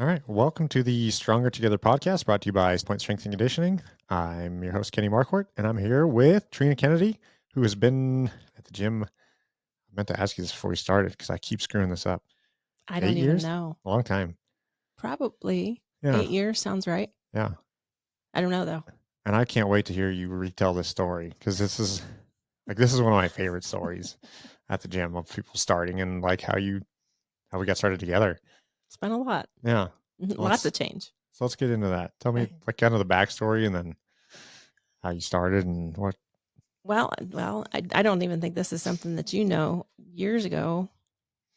All right. Welcome to the Stronger Together podcast brought to you by Point Strength and Conditioning. I'm your host, Kenny Marquardt, and I'm here with Trina Kennedy, who has been at the gym. I meant to ask you this before we started because I keep screwing this up. I 8 don't even years? know. A long time. Probably Yeah. 8 years sounds right. Yeah. I don't know though. And I can't wait to hear you retell this story because this is one of my favorite stories at the gym of people starting and like how we got started together. It's been a lot. Yeah. Lots of change. So let's get into that. Tell me Okay. like kind of the backstory and then how you started and what. Well, I don't even think this is something that you know. Years ago,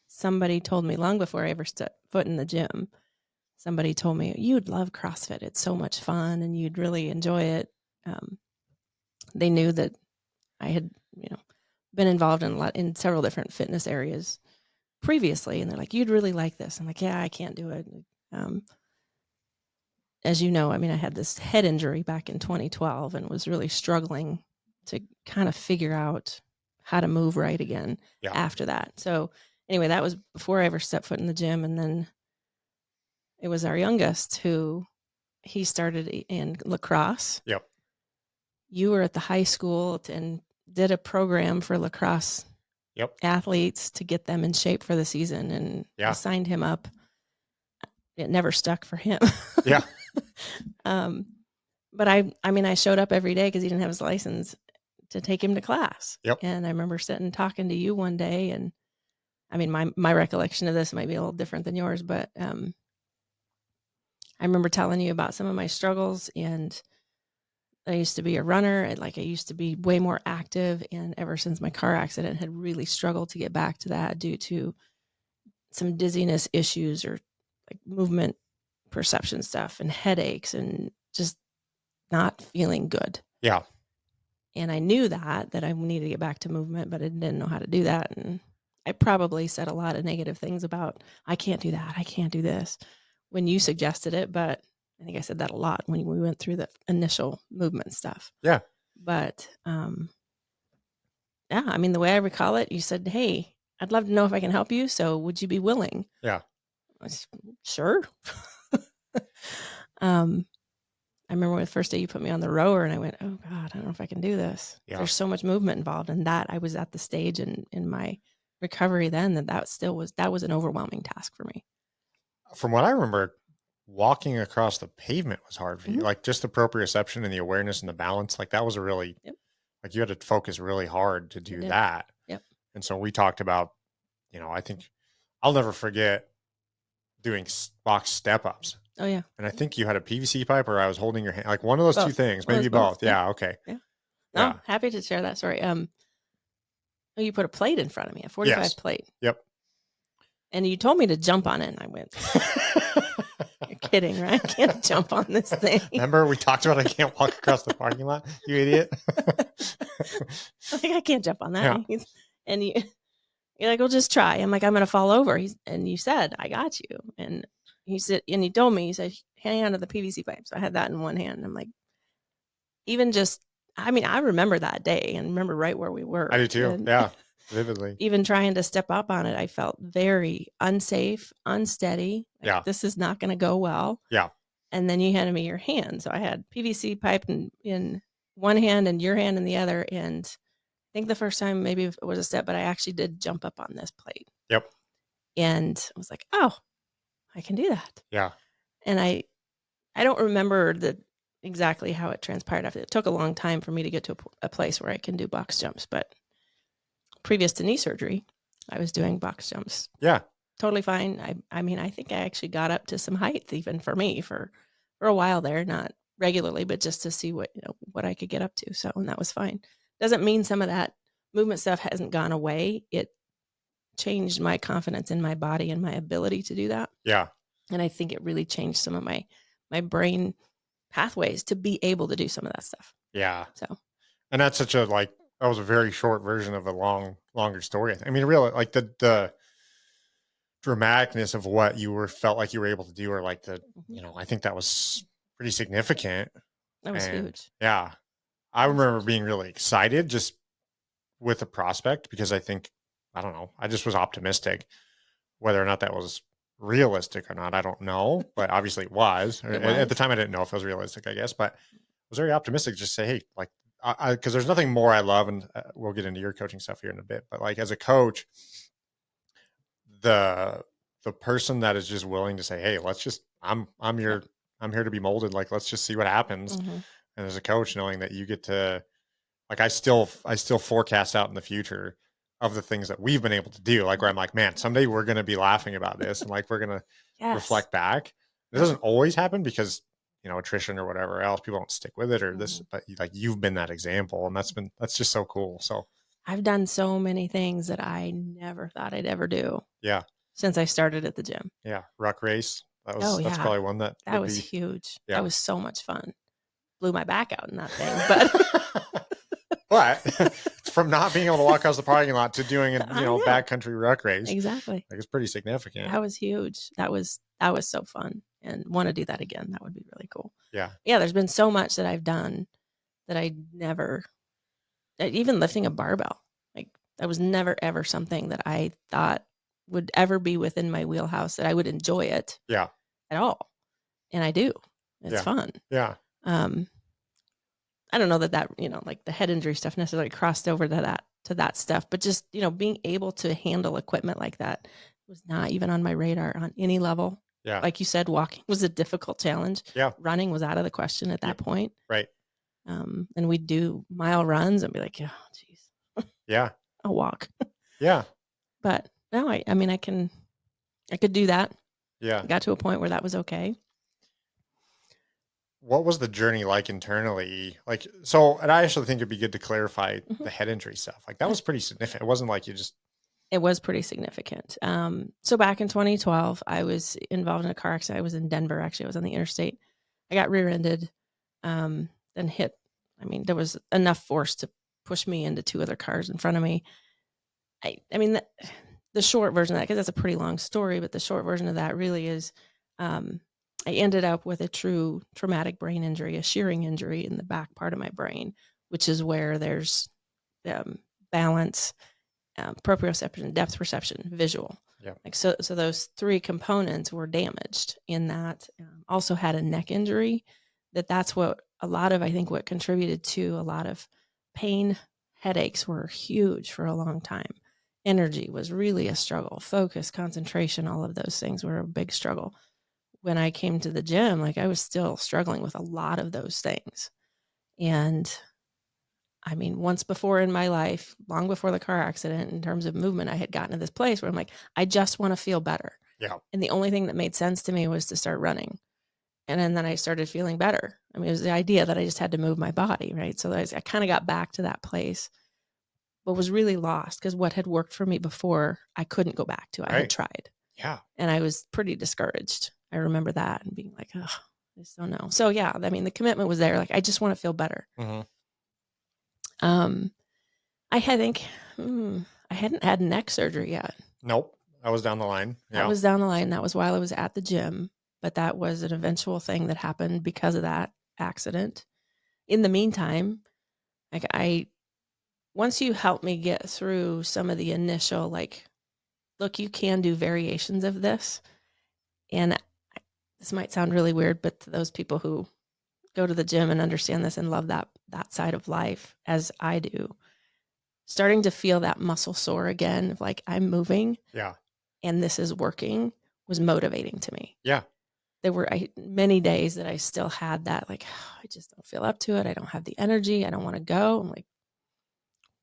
somebody told me long before I ever stepped foot in the gym. Somebody told me you'd love CrossFit. It's so much fun, and you'd really enjoy it. They knew that I had, been involved in several different fitness areas previously, and they're like, "You'd really like this." I'm like, "Yeah, I can't do it." As you know, I had this head injury back in 2012 and was really struggling to kind of figure out how to move right again after that. So anyway, that was before I ever stepped foot in the gym. And then it was our youngest who he started in lacrosse. Yep. You were at the high school and did a program for lacrosse athletes to get them in shape for the season. And I signed him up. It never stuck for him. Yeah. But I showed up every day because he didn't have his license to take him to class. Yep. And I remember sitting talking to you one day, and my recollection of this might be a little different than yours, but I remember telling you about some of my struggles, and I used to be a runner. I used to be way more active, and ever since my car accident, had really struggled to get back to that due to some dizziness issues or like movement perception stuff and headaches and just not feeling good. Yeah. And I knew that I needed to get back to movement, but I didn't know how to do that. And I probably said a lot of negative things about, I can't do that. I can't do this when you suggested it. But I think I said that a lot when we went through the initial movement stuff. Yeah. But, the way I recall it, you said, "Hey, I'd love to know if I can help you. So would you be willing?" Yeah. I said, "Sure." I remember the first day you put me on the rower and I went, "Oh God, I don't know if I can do this." Yeah. There's so much movement involved in that. I was at the stage in my recovery then that was an overwhelming task for me. From what I remember, walking across the pavement was hard for you. Like just the proprioception and the awareness and the balance, like that was a really, like you had to focus really hard to do that. Yep. And so we talked about, I think I'll never forget doing box step ups. Oh yeah. And I think you had a PVC pipe or I was holding your hand, like one of those two things, maybe both. Yeah. Okay. Yeah. No, happy to share that story. You put a plate in front of me, a 45 plate. Yep. And you told me to jump on it, and I went, "You're kidding, right? I can't jump on this thing." Remember we talked about I can't walk across the parking lot, you idiot. I think I can't jump on that. Yeah. And you're like, "Well, just try." I'm like, "I'm going to fall over." And you said, "I got you." And he said, and he told me, he said, "Hang on to the PVC pipe." So I had that in one hand. I'm like, even just, I remember that day and remember right where we were. I do too. And yeah. Vividly. Even trying to step up on it, I felt very unsafe, unsteady. Like, this is not going to go well. Yeah. And then you handed me your hand. So I had PVC pipe in one hand and your hand in the other. And I think the first time maybe it was a step, but I actually did jump up on this plate. Yep. And I was like, "Oh, I can do that." Yeah. And I don't remember exactly how it transpired after. It took a long time for me to get to a place where I can do box jumps, but previous to knee surgery, I was doing box jumps. Yeah. Totally fine. I think I actually got up to some height even for me for a while there, not regularly, but just to see what I could get up to. So, and that was fine. Doesn't mean some of that movement stuff hasn't gone away. It changed my confidence in my body and my ability to do that. Yeah. And I think it really changed some of my brain pathways to be able to do some of that stuff. Yeah. So, and that's such a that was a very short version of a longer story. Really, like the dramaticness of what you felt like you were able to do, or like I think that was pretty significant. That was huge. Yeah. I remember being really excited just with the prospect because I think, I don't know, I just was optimistic whether or not that was realistic or not, I don't know, but obviously it was. It At the was. time, I didn't know if it was realistic, I guess, but I was very optimistic. Just say, hey, like, because there's nothing more I love, and we'll get into your coaching stuff here in a bit. But like as a coach, the the person that is just willing to say, hey, let's just, Yeah. I'm here to be molded. Like, let's just see what happens. Mm-hmm. And as a coach, knowing that you get to, like, I still forecast out in the future of the things that we've been able to do. Like where I'm like, man, someday we're going to be laughing about this, and like we're going to Yes. reflect back. It Yep. doesn't always happen because attrition or whatever else, people don't stick with it or this. Mm-hmm. But like you've been that example, and that's just so cool. So I've done so many things that I never thought I'd ever do yeah, since I started at the gym. yeah, ruck race. Oh That's yeah, probably one that that would was be huge. That yeah. was so much fun. Blew my back out in that thing, but But from not being able to walk across the parking lot to doing a I know backcountry ruck race, exactly. like it's pretty significant. That was huge. That was so fun, and want to do that again. That would be really cool. Yeah, Yeah, there's been so much that I've done that I never, even lifting a barbell, like that was never ever something that I thought would ever be within my wheelhouse, that I would enjoy it yeah, at all. And I do. It's yeah, fun. yeah. Um, I don't know that like the head injury stuff necessarily crossed over to that stuff, but just, being able to handle equipment like that was not even on my radar on any level. Yeah. Like you said, walking was a difficult challenge. Yeah. Running was out of the question at that point. Right. And we'd do mile runs and be like, oh, geez, Yeah. I'll walk. Yeah. But no, I mean, I could do that. Yeah. I got to a point where that was okay. What was the journey like internally? Like, so, and I actually think it'd be good to clarify Mm-hmm. the head injury stuff. Like that was pretty significant. It wasn't like you just, It was pretty significant. So back in 2012, I was involved in a car accident. I was in Denver, actually. I was on the interstate. I got rear-ended, then hit. I mean, there was enough force to push me into two other cars in front of me. I mean, the short version of that, because that's a pretty long story, but the short version of that really is I ended up with a true traumatic brain injury, a shearing injury in the back part of my brain, which is where there's balance, proprioception, depth perception, visual. yeah. Like so those three components were damaged in that. Also had a neck injury. That's what a lot of, I think, what contributed to a lot of pain. Headaches were huge for a long time. Energy was really a struggle. Focus, concentration, all of those things were a big struggle. When I came to the gym, like I was still struggling with a lot of those things. And I mean, once before in my life, long before the car accident, in terms of movement, I had gotten to this place where I'm like, I just want to feel better. Yeah. And the only thing that made sense to me was to start running. And then I started feeling better. I mean, it was the idea that I just had to move my body, right? So I kind of got back to that place, but was really lost because what had worked for me before, I couldn't go back to. I had tried. Yeah. And I was pretty discouraged. I remember that and being like, oh, I just don't know. So yeah, I mean, the commitment was there. Like, I just want to feel better. Mm-hmm. I think I hadn't had neck surgery yet. Nope. I was down the line. Yeah. That was down the line. That was while I was at the gym, but that was an eventual thing that happened because of that accident. In the meantime, like once you help me get through some of the initial, like, look, you can do variations of this. And this might sound really weird, but to those people who go to the gym and understand this and love that side of life as I do, starting to feel that muscle sore again of like, I'm moving. Yeah. And this is working was motivating to me. Yeah. There were many days that I still had that, like, oh, I just don't feel up to it. I don't have the energy. I don't want to go. I'm like,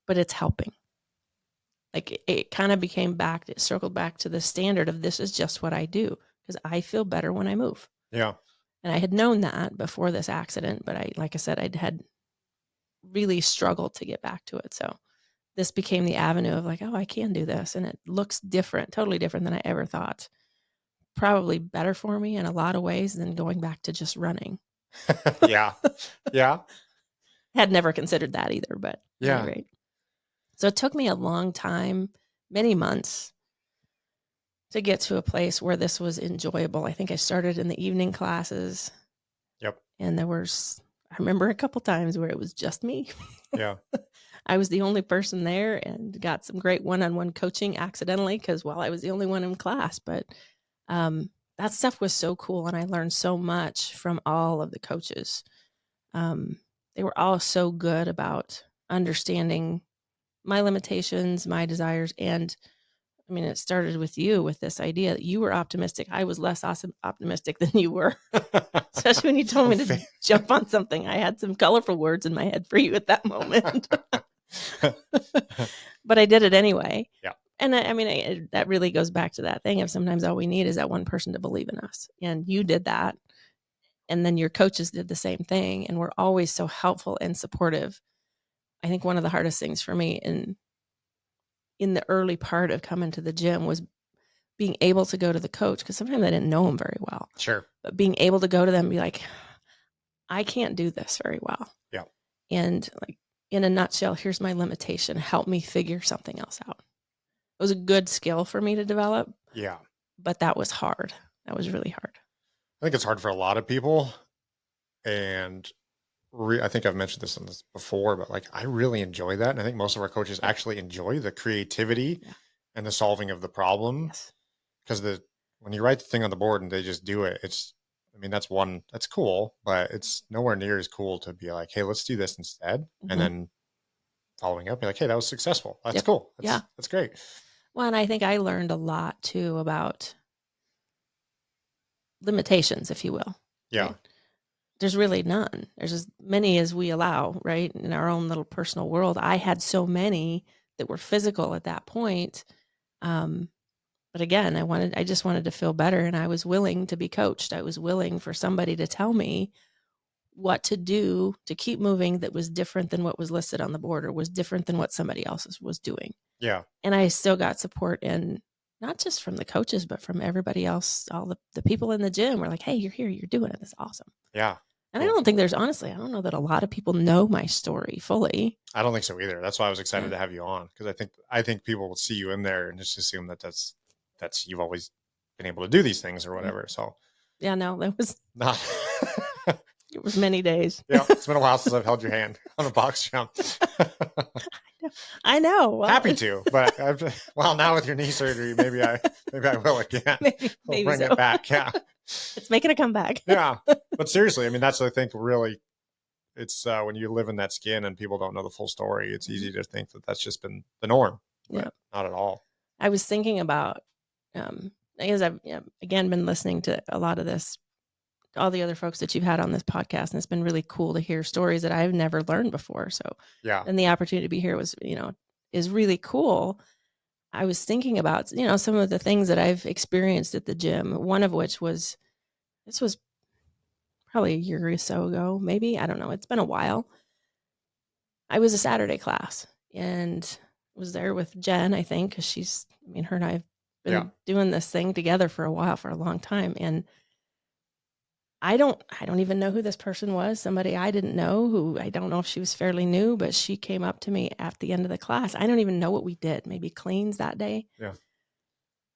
but it's helping. Like it kind of became back, it circled back to the standard of this is just what I do because I feel better when I move. Yeah. And I had known that before this accident, but like I said, I'd had really struggled to get back to it. So this became the avenue of like, oh, I can do this. And it looks different, totally different than I ever thought. Probably better for me in a lot of ways than going back to just running. Yeah. Yeah. Had never considered that either, but yeah. Great. So it took me a long time, many months, to get to a place where this was enjoyable. I think I started in the evening classes. Yep. And I remember a couple times where it was just me. Yeah. I was the only person there and got some great one-on-one coaching accidentally because I was the only one in class. But That stuff was so cool. And I learned so much from all of the coaches. They were all so good about understanding my limitations, my desires. And I mean, it started with you with this idea that you were optimistic. I was less optimistic than you were, especially when you told me to jump on something. I had some colorful words in my head for you at that moment, but I did it anyway. Yeah. And I mean, that really goes back to that thing of sometimes all we need is that one person to believe in us. And you did that. And then your coaches did the same thing. And we're always so helpful and supportive. I think one of the hardest things for me in the early part of coming to the gym was being able to go to the coach, because sometimes I didn't know him very well. Sure. But being able to go to them and be like, I can't do this very well. Yeah. And like, in a nutshell, here's my limitation. Help me figure something else out. It was a good skill for me to develop. Yeah. But that was hard. That was really hard. I think it's hard for a lot of people. And I think I've mentioned this before, but like, I really enjoy that. And I think most of our coaches actually enjoy the creativity and the solving of the problem. Yes. Because when you write the thing on the board and they just do it, that's cool, but it's nowhere near as cool to be like, hey, let's do this instead. Mm-hmm. And then following up, be like, hey, that was successful. That's cool. That's great. Well, and I think I learned a lot too about limitations, if you will. Yeah. Right? There's really none. There's as many as we allow, right? In our own little personal world. I had so many that were physical at that point. But again, I just wanted to feel better, and I was willing to be coached. I was willing for somebody to tell me what to do to keep moving that was different than what was listed on the board or was different than what somebody else was doing. Yeah. And I still got support, and not just from the coaches, but from everybody else. All the people in the gym were like, hey, you're here, you're doing it. It's awesome. Yeah. And cool. I don't know that a lot of people know my story fully. I don't think so either. That's why I was excited to have you on, because I think people will see you in there and just assume that's you've always been able to do these things or whatever. So yeah, no, that was not. It was many days. Yeah, it's been a while since I've held your hand on a box jump. I know. Well, happy to, but now with your knee surgery, maybe I will again. Maybe we'll bring it back. Yeah, it's making a comeback. Yeah, but seriously, that's I think really, it's when you live in that skin and people don't know the full story, it's easy to think that that's just been the norm. But not at all. I was thinking about, because I've again been listening to a lot of this, all the other folks that you've had on this podcast, and it's been really cool to hear stories that I've never learned before. So yeah, and the opportunity to be here was, is really cool. I was thinking about, some of the things that I've experienced at the gym, one of which was, this was probably a year or so ago, maybe, I don't know. It's been a while. I was a Saturday class and was there with Jen, I think, because her and I have been doing this thing together for a while, for a long time. And I don't even know who this person was. Somebody I didn't know, who I don't know if she was fairly new, but she came up to me at the end of the class. I don't even know what we did, maybe cleans that day. Yeah.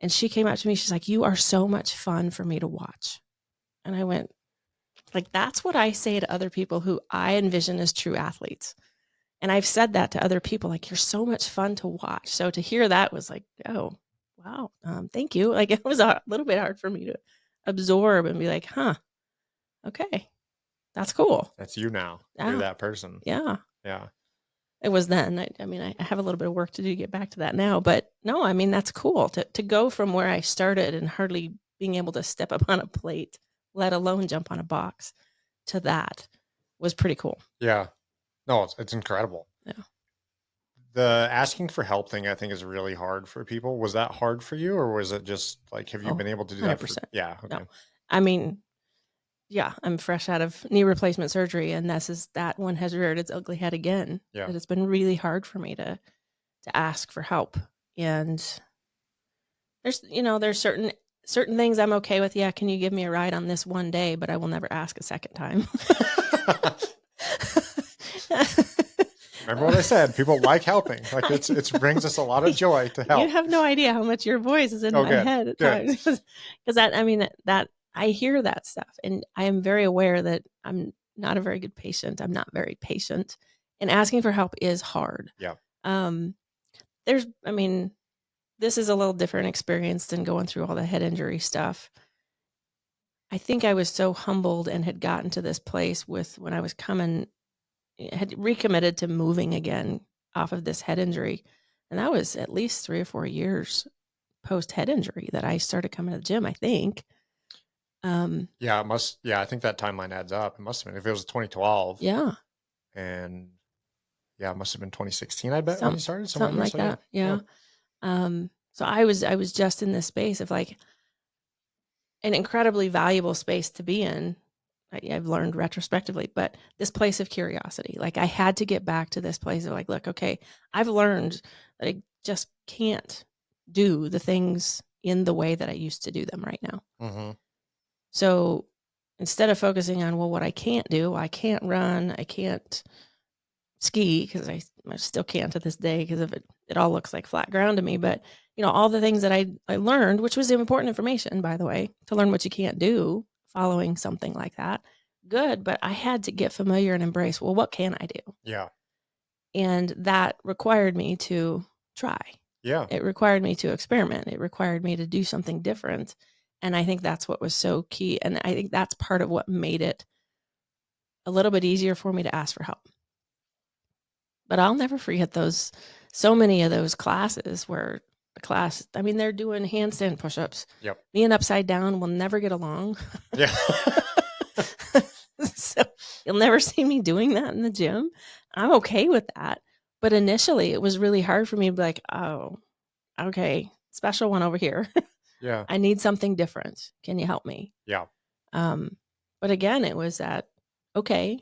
And she came up to me. She's like, you are so much fun for me to watch. And I went, like, that's what I say to other people who I envision as true athletes. And I've said that to other people, like, you're so much fun to watch. So to hear that was like, oh, wow. Thank you. Like, it was a little bit hard for me to absorb and be like, huh. Okay, that's cool. That's you now. Yeah. You're that person. Yeah. Yeah. It was then. I have a little bit of work to do to get back to that now. But no, that's cool to go from where I started and hardly being able to step up on a plate, let alone jump on a box, to that was pretty cool. Yeah. No, it's incredible. Yeah. The asking for help thing, I think, is really hard for people. Was that hard for you, or was it just like, have you been able to do 100%. That? Yeah. Okay. No. Yeah, I'm fresh out of knee replacement surgery, and that one has reared its ugly head again. Yeah. It's been really hard for me to ask for help. And there's certain things I'm okay with. Yeah, can you give me a ride on this one day? But I will never ask a second time. Remember what I said? People like helping. Like it brings us a lot of joy to help. You have no idea how much your voice is in my head at times. Because that I hear that stuff, and I am very aware that I'm not a very good patient. I'm not very patient, and asking for help is hard. Yeah. this is a little different experience than going through all the head injury stuff. I think I was so humbled and had gotten to this place with when I was had recommitted to moving again off of this head injury. And that was at least 3 or 4 years post head injury that I started coming to the gym, I think. Yeah, it must. Yeah, I think that timeline adds up. It must have been if it was 2012. Yeah. And yeah, it must have been 2016. I bet when you started something like that. Yeah. So I was just in this space of like an incredibly valuable space to be in. I've learned retrospectively, but this place of curiosity, like I had to get back to this place of like, look, okay, I've learned that I just can't do the things in the way that I used to do them right now. Mm-hmm. So instead of focusing on, well, what I can't do, I can't run, I can't ski because I still can't to this day because of it. It all looks like flat ground to me. But all the things that I learned, which was important information, by the way, to learn what you can't do following something like that. Good, but I had to get familiar and embrace, well, what can I do? Yeah. And that required me to try. Yeah. It required me to experiment. It required me to do something different. And I think that's what was so key. And I think that's part of what made it a little bit easier for me to ask for help. But I'll never forget so many of those classes where they're doing handstand push-ups. Yep. Me and upside down will never get along. Yeah. So you'll never see me doing that in the gym. I'm okay with that. But initially it was really hard for me to be like, oh, okay, special one over here. Yeah. I need something different. Can you help me? Yeah. But again, it was that, okay,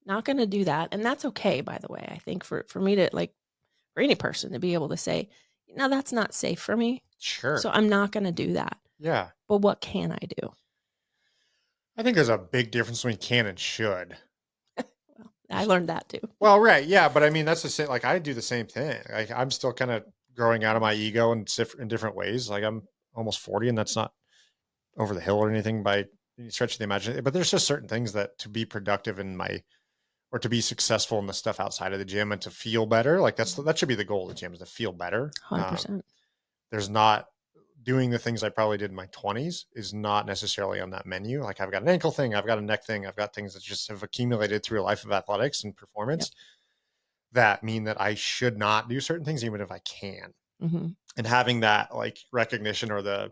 not going to do that. And that's okay, by the way. I think for me to for any person to be able to say, no, that's not safe for me. Sure. So I'm not going to do that. Yeah. But what can I do? I think there's a big difference between can and should. Well, I learned that too. Well, right. Yeah. But I mean, that's the same. Like I do the same thing. Like I'm still kind of growing out of my ego in different ways. Like I'm almost 40 and that's not over the hill or anything by any stretch of the imagination. But there's just certain things that to be productive or to be successful in the stuff outside of the gym and to feel better. Like that should be the goal of the gym, is to feel better. 100%. There's not doing the things I probably did in my 20s is not necessarily on that menu. Like I've got an ankle thing, I've got a neck thing, I've got things that just have accumulated through a life of athletics and performance that mean that I should not do certain things, even if I can. Mm-hmm. And having that like recognition or the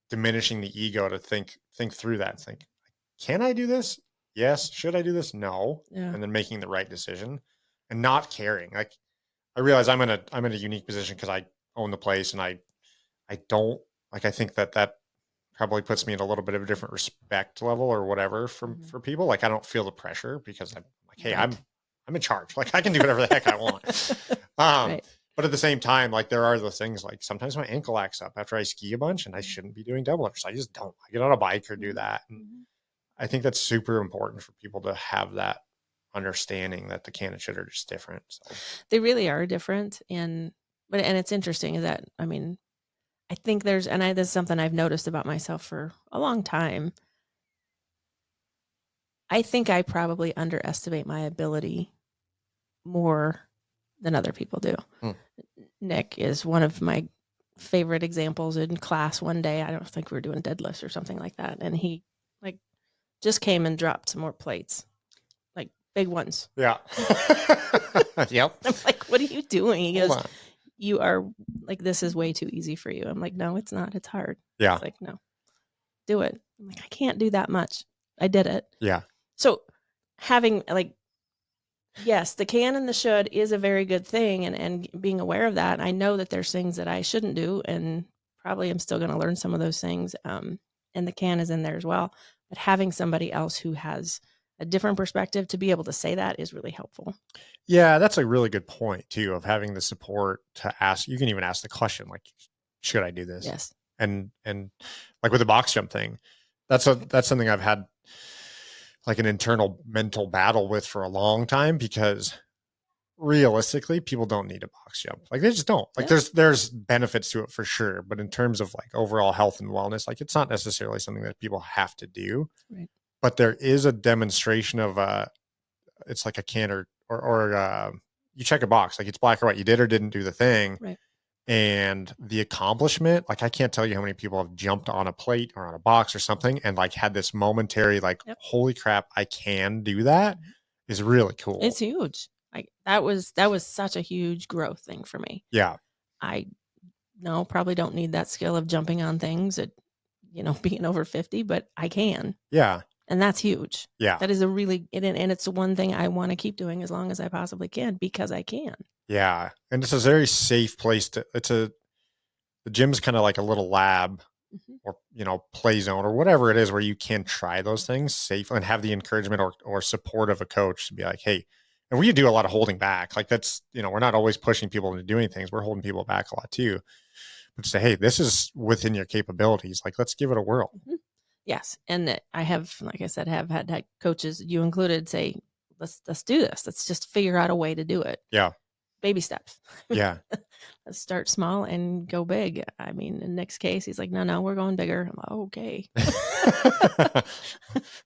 diminishing the ego to think through that and think, can I do this? Yes. Should I do this? No. Yeah. And then making the right decision and not caring. Like I realize I'm in a unique position because I own the place and I don't like, I think that probably puts me in a little bit of a different respect level or whatever for people. Like I don't feel the pressure because I'm like, hey, right. I'm in charge. Like I can do whatever the heck I want. Right. But at the same time, like there are those things like sometimes my ankle acts up after I ski a bunch and I shouldn't be doing double unders. I just don't. I get on a bike or do that. And I think that's super important for people to have that understanding that the can and should are just different. So they really are different. And it's interesting is that, I mean, I think this is something I've noticed about myself for a long time. I think I probably underestimate my ability more than other people do. Nick is one of my favorite examples. In class one day, I don't think we were doing deadlifts or something like that. And he just came and dropped some more plates, like big ones. Yeah. Yep. I'm like, what are you doing? He goes, you are like, this is way too easy for you. I'm like, no, it's not. It's hard. Yeah. It's like, no, do it. I'm like, I can't do that much. I did it. Yeah. So having yes, the can and the should is a very good thing. And being aware of that, I know that there's things that I shouldn't do. And probably I'm still going to learn some of those things. And the can is in there as well. But having somebody else who has a different perspective to be able to say that is really helpful. Yeah, that's a really good point too, of having the support to ask. You can even ask the question like, should I do this? Yes. And like with the box jump thing, that's something I've had like an internal mental battle with for a long time, because realistically people don't need a box jump. Like they just don't. Like there's benefits to it for sure, but in terms of like overall health and wellness, like it's not necessarily something that people have to do. Right. But there is a demonstration of it's like a can or you check a box, like it's black or white, you did or didn't do the thing. Right. And the accomplishment, like I can't tell you how many people have jumped on a plate or on a box or something and like had this momentary, like, Yep. holy crap, I can do that, is really cool. It's huge. Like that was such a huge growth thing for me. Yeah. I no, probably don't need that skill of jumping on things at, being over 50, but I can. Yeah. And that's huge. Yeah. That is a really, and it's the one thing I want to keep doing as long as I possibly can because I can. Yeah. And it's a very safe place the gym's kind of like a little lab or, play zone or whatever it is where you can try those things safely and have the encouragement or support of a coach to be like, hey, and we do a lot of holding back. Like that's, we're not always pushing people into doing things. We're holding people back a lot too. But to say, hey, this is within your capabilities. Like, let's give it a whirl. Mm-hmm. Yes. And I have, like I said, have had coaches, you included, say, let's do this. Let's just figure out a way to do it. Yeah. Baby steps. Yeah. Let's start small and go big. I mean, in the next case, he's like, no, we're going bigger. I'm like, okay.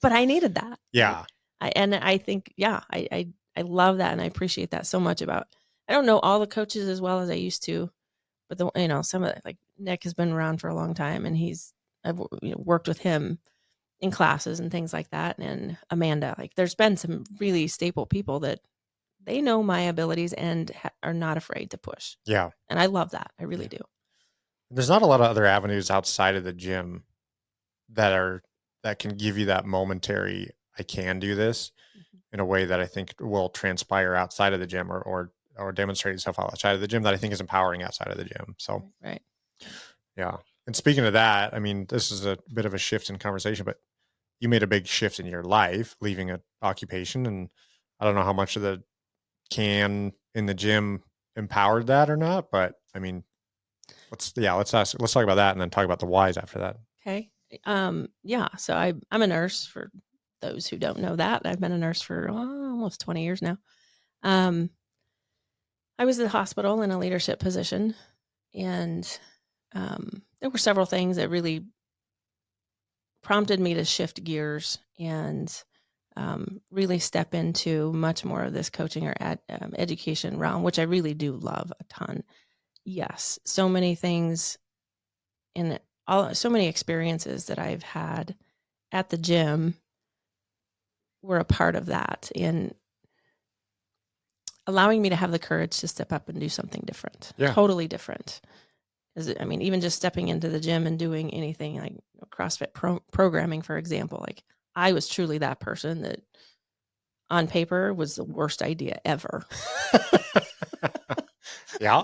But I needed that. Yeah. I think, I love that. And I appreciate that so much I don't know all the coaches as well as I used to, but some of like Nick has been around for a long time and I've worked with him in classes and things like that. And Amanda, like there's been some really staple people that they know my abilities and are not afraid to push. Yeah. And I love that. I really do. There's not a lot of other avenues outside of the gym that can give you that momentary, I can do this in a way that I think will transpire outside of the gym or demonstrate itself outside of the gym that I think is empowering outside of the gym. So, right. Yeah. And speaking of that, I mean, this is a bit of a shift in conversation, but you made a big shift in your life, leaving an occupation. And I don't know how much of the can in the gym empowered that or not, but I mean, let's talk about that and then talk about the whys after that. Okay. Yeah. So I'm a nurse for those who don't know that. I've been a nurse for almost 20 years now. I was at the hospital in a leadership position and there were several things that really prompted me to shift gears and really step into much more of this coaching or education realm, which I really do love a ton. Yes, so many things and so many experiences that I've had at the gym were a part of that and allowing me to have the courage to step up and do something different, totally different. I mean, even just stepping into the gym and doing anything like CrossFit programming, for example, like I was truly that person that on paper was the worst idea ever. Yeah.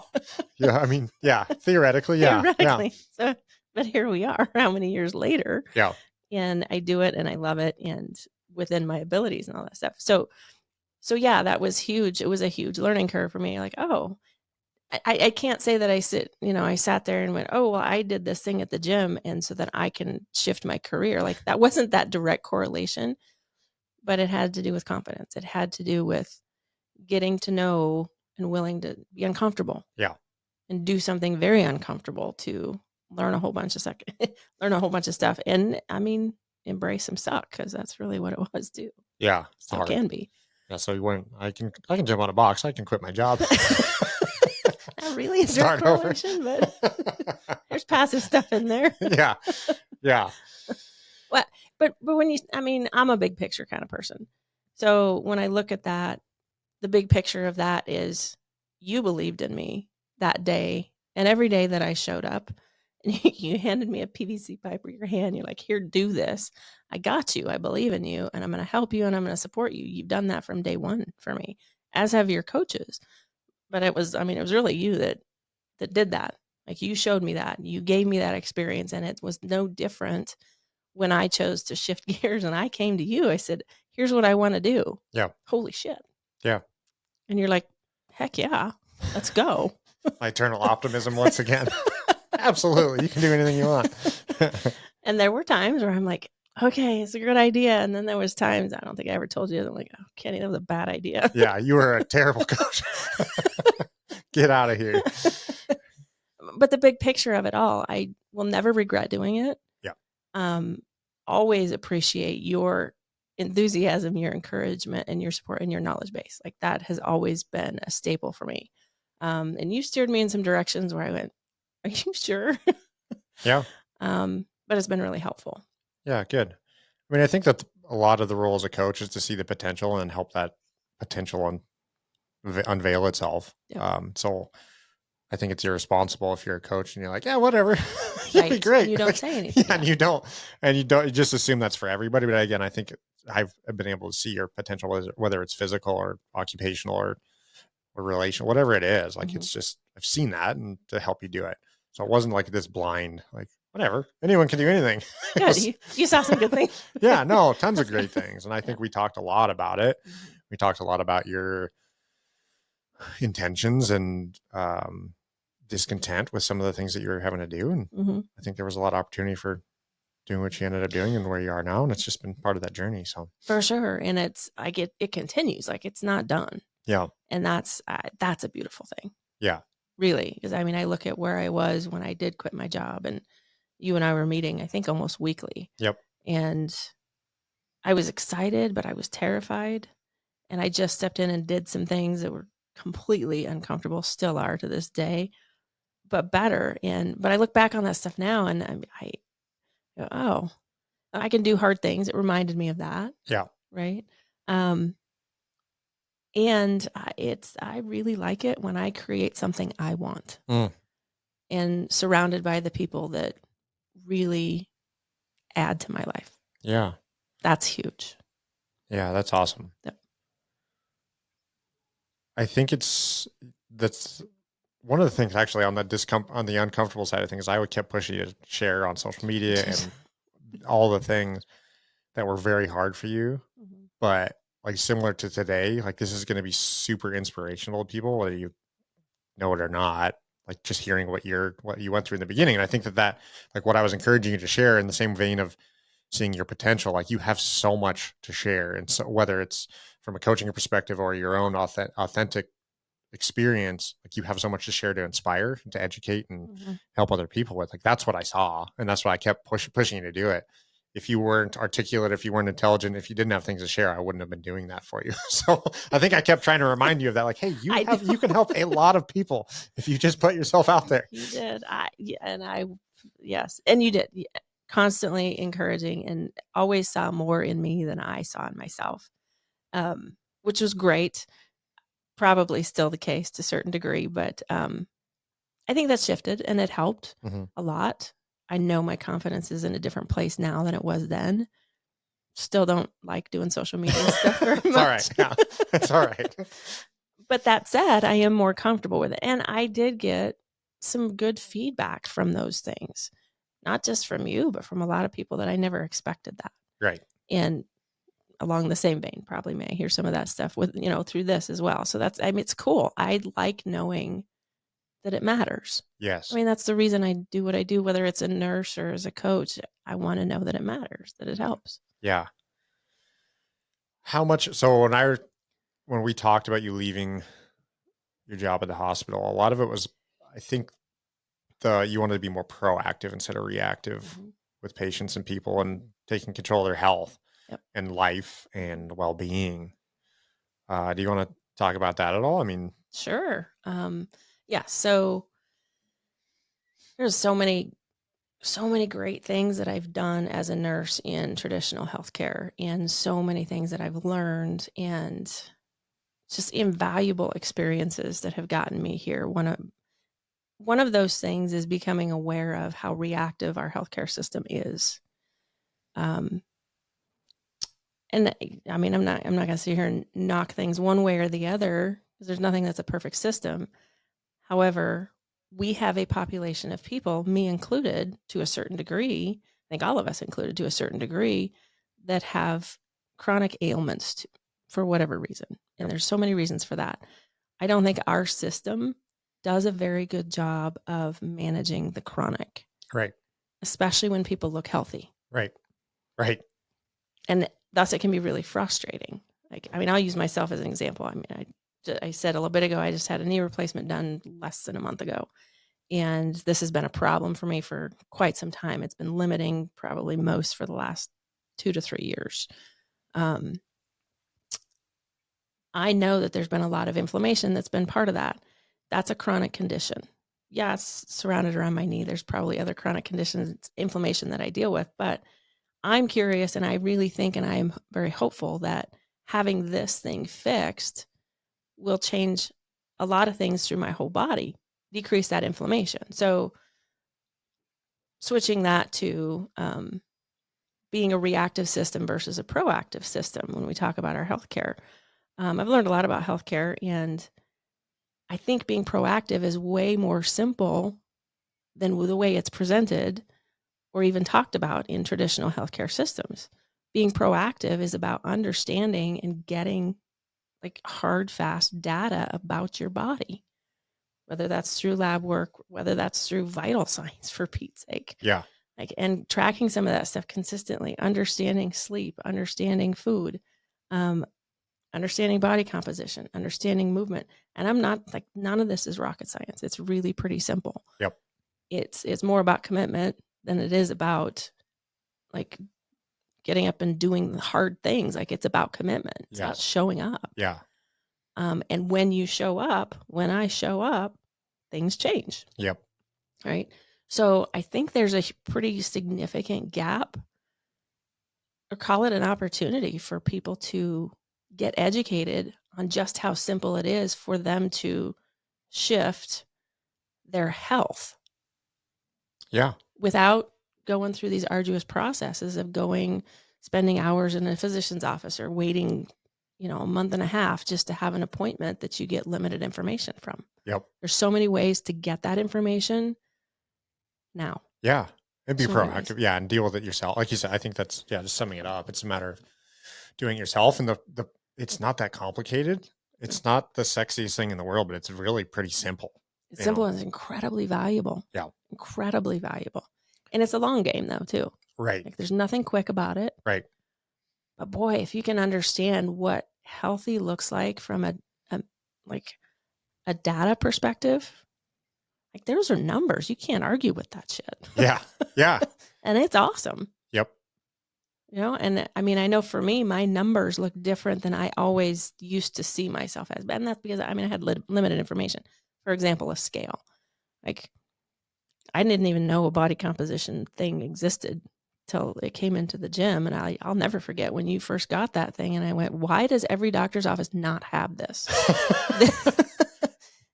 I mean, theoretically, yeah. Theoretically. So, but here we are, how many years later? Yeah. And I do it and I love it and within my abilities and all that stuff. So yeah, that was huge. It was a huge learning curve for me. Like, oh, I can't say that I sat there and went, oh, well, I did this thing at the gym and so that I can shift my career. Like that wasn't that direct correlation, but it had to do with confidence. It had to do with getting to know and willing to be uncomfortable. Yeah. And do something very uncomfortable to learn a whole bunch of stuff. And I mean, embrace some suck because that's really what it was too. Yeah. So it can be. Yeah. So you went, I can jump on a box. I can quit my job. Not really a direct correlation, but there's passive stuff in there. Yeah. Yeah. But when I'm a big picture kind of person. So when I look at that, the big picture of that is you believed in me that day and every day that I showed up and you handed me a PVC pipe with your hand. You're like, here, do this. I got you. I believe in you and I'm going to help you and I'm going to support you. You've done that from day one for me, as have your coaches. But it was really you that did that. Like you showed me that. You gave me that experience and it was no different when I chose to shift gears and I came to you. I said, here's what I want to do. Yeah. Holy shit. Yeah. And you're like, heck yeah, let's go. My eternal optimism once again. Absolutely. You can do anything you want. And there were times where I'm like, okay, it's a good idea. And then there was times, I don't think I ever told you, I'm like, oh, Kenny, that was a bad idea. Yeah, you were a terrible coach. Get out of here. But the big picture of it all, I will never regret doing it. Yeah. Always appreciate your enthusiasm, your encouragement, and your support and your knowledge base. Like that has always been a staple for me. And you steered me in some directions where I went, are you sure? Yeah. But it's been really helpful. Yeah. Good. I mean, I think that a lot of the role as a coach is to see the potential and help that potential unveil itself. Yep. So I think it's irresponsible if you're a coach and you're like, yeah, whatever, you'd be great. And you don't Like, say anything. yeah, and you don't just assume that's for everybody. But again, I think I've been able to see your potential, whether it's physical or occupational or relational, whatever it is. Like, it's just, I've seen that and to help you do it. So it wasn't like this blind, like, whatever, anyone can do anything. Good. You saw some good things. Yeah, no, tons of great things. And I think we talked a lot about it. We talked a lot about your intentions and discontent with some of the things that you were having to do. And I think there was a lot of opportunity for doing what you ended up doing and where you are now. And it's just been part of that journey. So for sure. And it continues, like it's not done. Yeah. And that's a beautiful thing. Yeah. Really. Because I mean, I look at where I was when I did quit my job, and you and I were meeting, I think almost weekly. Yep. And I was excited, but I was terrified. And I just stepped in and did some things that were completely uncomfortable, still are to this day, but better. But I look back on that stuff now and I go, oh, I can do hard things. It reminded me of that. Yeah. Right. And I really like it when I create something I want and surrounded by the people that really add to my life. Yeah. That's huge. Yeah. That's awesome. Yep. I think that's one of the things actually on the uncomfortable side of things. I would kept pushing you to share on social media and all the things that were very hard for you, but like similar to today, like this is going to be super inspirational to people, whether you know it or not. Like just hearing what you went through in the beginning, and I think that like what I was encouraging you to share in the same vein of seeing your potential, like you have so much to share, and so whether it's from a coaching perspective or your own authentic experience, like you have so much to share, to inspire, to educate, and help other people with. Like that's what I saw, and that's why I kept pushing you to do it. If you weren't articulate, if you weren't intelligent, if you didn't have things to share, I wouldn't have been doing that for you. So I think I kept trying to remind you of that. Like, hey, you can help a lot of people if you just put yourself out there. You did. Yes. And you did. Constantly encouraging, and always saw more in me than I saw in myself, which was great. Probably still the case to a certain degree, but I think that's shifted and it helped a lot. I know my confidence is in a different place now than it was then. Still don't like doing social media stuff very much. It's all right. Yeah, it's all right. But that said, I am more comfortable with it. And I did get some good feedback from those things, not just from you, but from a lot of people that I never expected that. Right. And along the same vein, probably may hear some of that stuff with, through this as well. So it's cool. I like knowing that it matters. Yes. I mean, that's the reason I do what I do, whether it's a nurse or as a coach. I want to know that it matters, that it helps. Yeah. How much? So when we talked about you leaving your job at the hospital, a lot of it was, I think, you wanted to be more proactive instead of reactive with patients and people, and taking control of their health and life and well-being. Do you want to talk about that at all? I mean, sure. Yeah. So there's so many great things that I've done as a nurse in traditional healthcare, and so many things that I've learned, and just invaluable experiences that have gotten me here. One of those things is becoming aware of how reactive our healthcare system is. And I mean, I'm not going to sit here and knock things one way or the other, because there's nothing that's a perfect system. However, we have a population of people, me included to a certain degree, I think all of us included to a certain degree, that have chronic ailments for whatever reason. And there's so many reasons for that. I don't think our system does a very good job of managing the chronic. Right. Especially when people look healthy. Right. Right. And thus it can be really frustrating. Like, I mean, I'll use myself as an example. I mean, I said a little bit ago, I just had a knee replacement done less than a month ago. And this has been a problem for me for quite some time. It's been limiting probably most for the last 2 to 3 years. I know that there's been a lot of inflammation that's been part of that. That's a chronic condition. Yeah, it's surrounded around my knee. There's probably other chronic conditions, inflammation that I deal with, but I'm curious and I really think, and I am very hopeful that having this thing fixed will change a lot of things through my whole body, decrease that inflammation. So switching that to being a reactive system versus a proactive system when we talk about our healthcare. I've learned a lot about healthcare, and I think being proactive is way more simple than the way it's presented or even talked about in traditional healthcare systems. Being proactive is about understanding and getting like hard, fast data about your body, whether that's through lab work, whether that's through vital signs, for Pete's sake. Yeah. Like, and tracking some of that stuff consistently, understanding sleep, understanding food, understanding body composition, understanding movement. And I'm not like, none of this is rocket science. It's really pretty simple. Yep. It's more about commitment than it is about like getting up and doing the hard things. Like, it's about commitment. It's about showing up. Yeah. And when you show up, when I show up, things change. Yep. Right. So I think there's a pretty significant gap, or call it an opportunity, for people to get educated on just how simple it is for them to shift their health. Yeah. Without going through these arduous processes of spending hours in a physician's office or waiting, a month and a half just to have an appointment that you get limited information from. Yep. There's so many ways to get that information now. Yeah. And be proactive. Yeah. And deal with it yourself. Like you said, I think that's, just summing it up. It's a matter of doing it yourself. And it's not that complicated. It's not the sexiest thing in the world, but it's really pretty simple. It's simple and it's incredibly valuable. Yeah. Incredibly valuable. And it's a long game though, too. Right. Like, there's nothing quick about it. Right. But boy, if you can understand what healthy looks like from a data perspective, like, those are numbers. You can't argue with that shit. Yeah. Yeah. And it's awesome. Yep. And I mean, I know for me, my numbers look different than I always used to see myself as. And that's because, I had limited information. For example, a scale. Like, I didn't even know a body composition thing existed till it came into the gym. And I'll never forget when you first got that thing. And I went, why does every doctor's office not have this?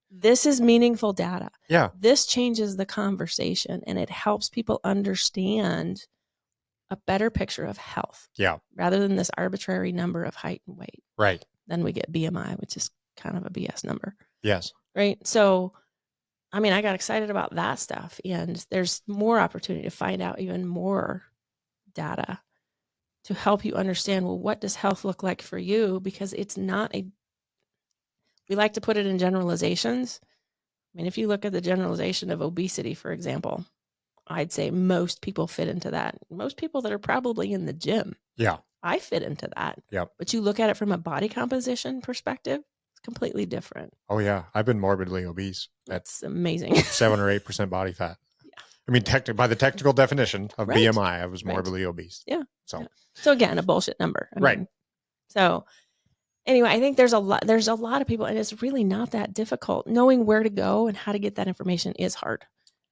This is meaningful data. Yeah. This changes the conversation, and it helps people understand a better picture of health. Yeah. Rather than this arbitrary number of height and weight. Right. Then we get BMI, which is kind of a BS number. Yes. Right. So, I got excited about that stuff, and there's more opportunity to find out even more data to help you understand, well, what does health look like for you? Because it's not we like to put it in generalizations. If you look at the generalization of obesity, for example, I'd say most people fit into that. Most people that are probably in the gym. Yeah. I fit into that. Yep. But you look at it from a body composition perspective, it's completely different. Oh yeah. I've been morbidly obese. That's amazing. 7 or 8% body fat. Yeah. By the technical definition of right. BMI, I was morbidly obese. Yeah. So, So again, a bullshit number. Right. So anyway, I think there's a lot of people, and it's really not that difficult. Knowing where to go and how to get that information is hard.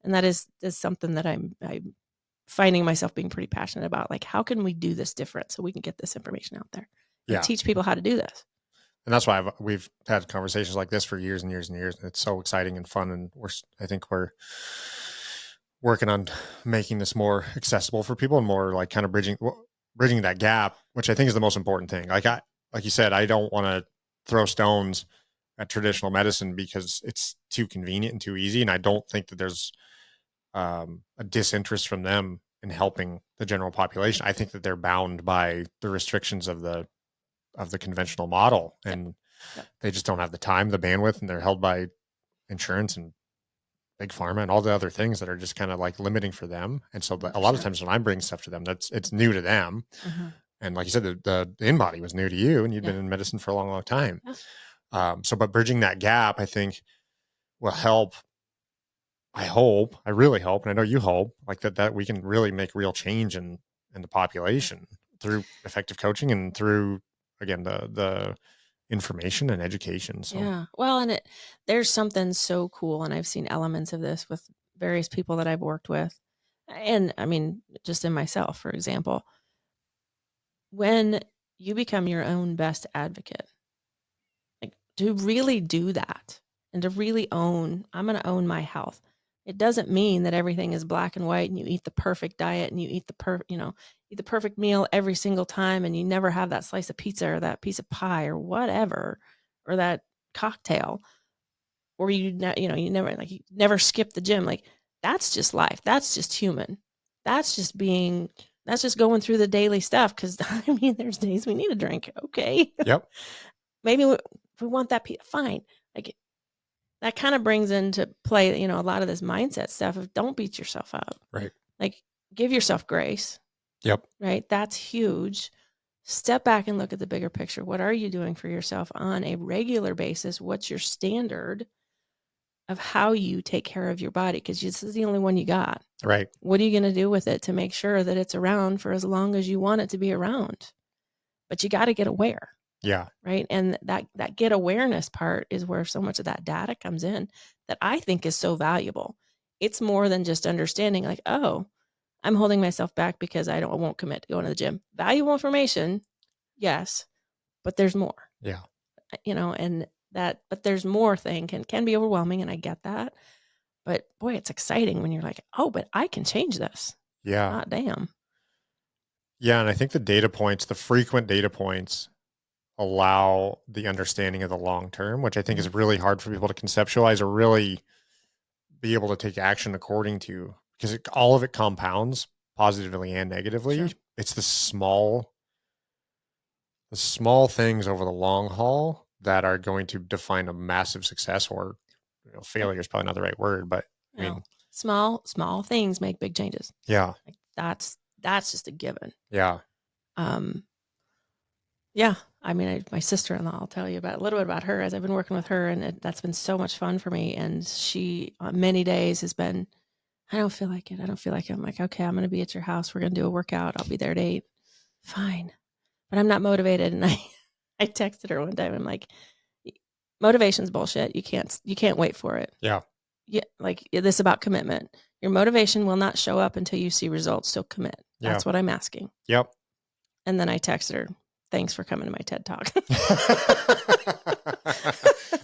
And that is something that I'm finding myself being pretty passionate about. Like, how can we do this different so we can get this information out there? And teach people how to do this. And that's why we've had conversations like this for years and years and years. And it's so exciting and fun. And I think we're working on making this more accessible for people and more like kind of bridging that gap, which I think is the most important thing. Like you said, I don't want to throw stones at traditional medicine because it's too convenient and too easy. And I don't think that there's a disinterest from them in helping the general population. I think that they're bound by the restrictions of the conventional model, and they just don't have the time, the bandwidth, and they're held by insurance and big pharma and all the other things that are just kind of like limiting for them. And so a lot of times when I bring stuff to them, it's new to them. Mm-hmm. And like you said, the in-body was new to you, and you've been in medicine for a long, long time. Yeah. But bridging that gap, I think, will help. I really hope, and I know you hope, like that we can really make real change in the population through effective coaching and through, again, the information and education. So Yeah. Well, and there's something so cool, and I've seen elements of this with various people that I've worked with. And I mean, just in myself, for example, when you become your own best advocate, like to really do that and to really own, I'm going to own my health. It doesn't mean that everything is black and white and you eat the perfect diet and you eat eat the perfect meal every single time and you never have that slice of pizza or that piece of pie or whatever, or that cocktail, or you never skip the gym. Like that's just life. That's just human. That's just going through the daily stuff. Cause I mean, there's days we need a drink. Okay. yep. Maybe if we want that, fine. Like that kind of brings into play, a lot of this mindset stuff of don't beat yourself up. Right. Like give yourself grace. Yep. Right. That's huge. Step back and look at the bigger picture. What are you doing for yourself on a regular basis? What's your standard of how you take care of your body? Because this is the only one you got. Right. What are you going to do with it to make sure that it's around for as long as you want it to be around? But you got to get aware. Yeah. Right. And that get awareness part is where so much of that data comes in that I think is so valuable. It's more than just understanding like, oh, I'm holding myself back because I won't commit to going to the gym. Valuable information. Yes. But there's more. Yeah. But there's more thing can be overwhelming. And I get that. But boy, it's exciting when you're like, oh, but I can change this. Yeah. Hot damn. Yeah. And I think the frequent data points allow the understanding of the long term, which I think is really hard for people to conceptualize or really be able to take action according to, because all of it compounds positively and negatively. Sure. It's the small things over the long haul that are going to define a massive success, or failure is probably not the right word, but I mean, small things make big changes. Yeah. Like that's just a given. Yeah. Yeah. I mean, my sister-in-law, I'll tell you a little bit about her as I've been working with her, and that's been so much fun for me. And she, on many days, has been, I don't feel like it. I'm like, okay, I'm going to be at your house. We're going to do a workout. I'll be there at 8. Fine. But I'm not motivated. And I texted her one time. I'm like, motivation's bullshit. You can't wait for it. Yeah. Yeah. Like this about commitment. Your motivation will not show up until you see results. So commit. That's what I'm asking. Yep. And then I texted her, thanks for coming to my TED Talk.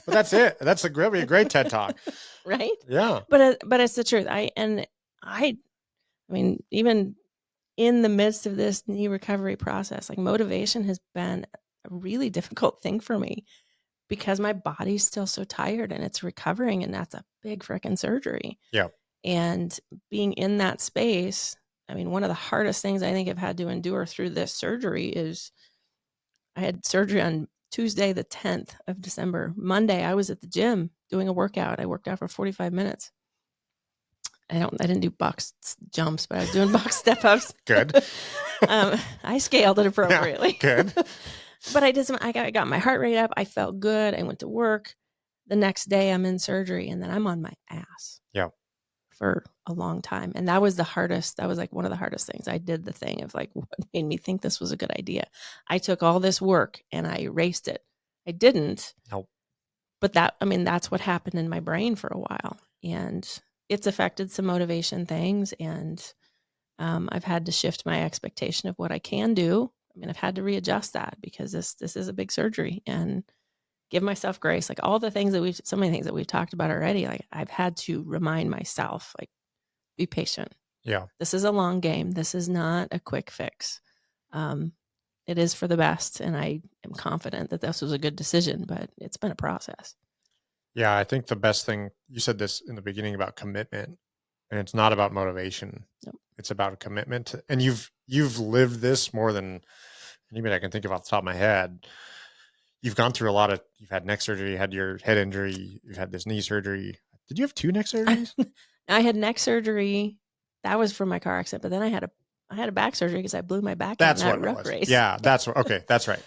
But that's it. That's a great TED Talk. Right? Yeah. But it's the truth. I mean, even in the midst of this knee recovery process, like motivation has been a really difficult thing for me because my body's still so tired and it's recovering, and that's a big freaking surgery. Yeah. And being in that space, I mean, one of the hardest things I think I've had to endure through this surgery is I had surgery on Tuesday, the 10th of December. Monday, I was at the gym doing a workout. I worked out for 45 minutes. I didn't do box jumps, but I was doing box step ups. Good. I scaled it appropriately. Yeah, good. But I got my heart rate up. I felt good. I went to work. The next day I'm in surgery, and then I'm on my ass. Yeah. For a long time. And that was the hardest. That was like one of the hardest things. I did the thing of like, what made me think this was a good idea? I took all this work and I erased it. I didn't. Nope. But that's what happened in my brain for a while. And it's affected some motivation things. And I've had to shift my expectation of what I can do. I mean, I've had to readjust that because this is a big surgery, and give myself grace. Like all the things so many things that we've talked about already, like I've had to remind myself, like, be patient. Yeah. This is a long game. This is not a quick fix. It is for the best. And I am confident that this was a good decision, but it's been a process. Yeah. I think the best thing, you said this in the beginning about commitment, and it's not about motivation. Nope. It's about a commitment. And you've lived this more than anybody I can think of off the top of my head. You've gone through you've had neck surgery, you had your head injury, you've had this knee surgery. Did you have 2 neck surgeries? I had neck surgery. That was from my car accident, but then I had a back surgery because I blew my back. That's in that what rough it was. race. Yeah, okay. That's right.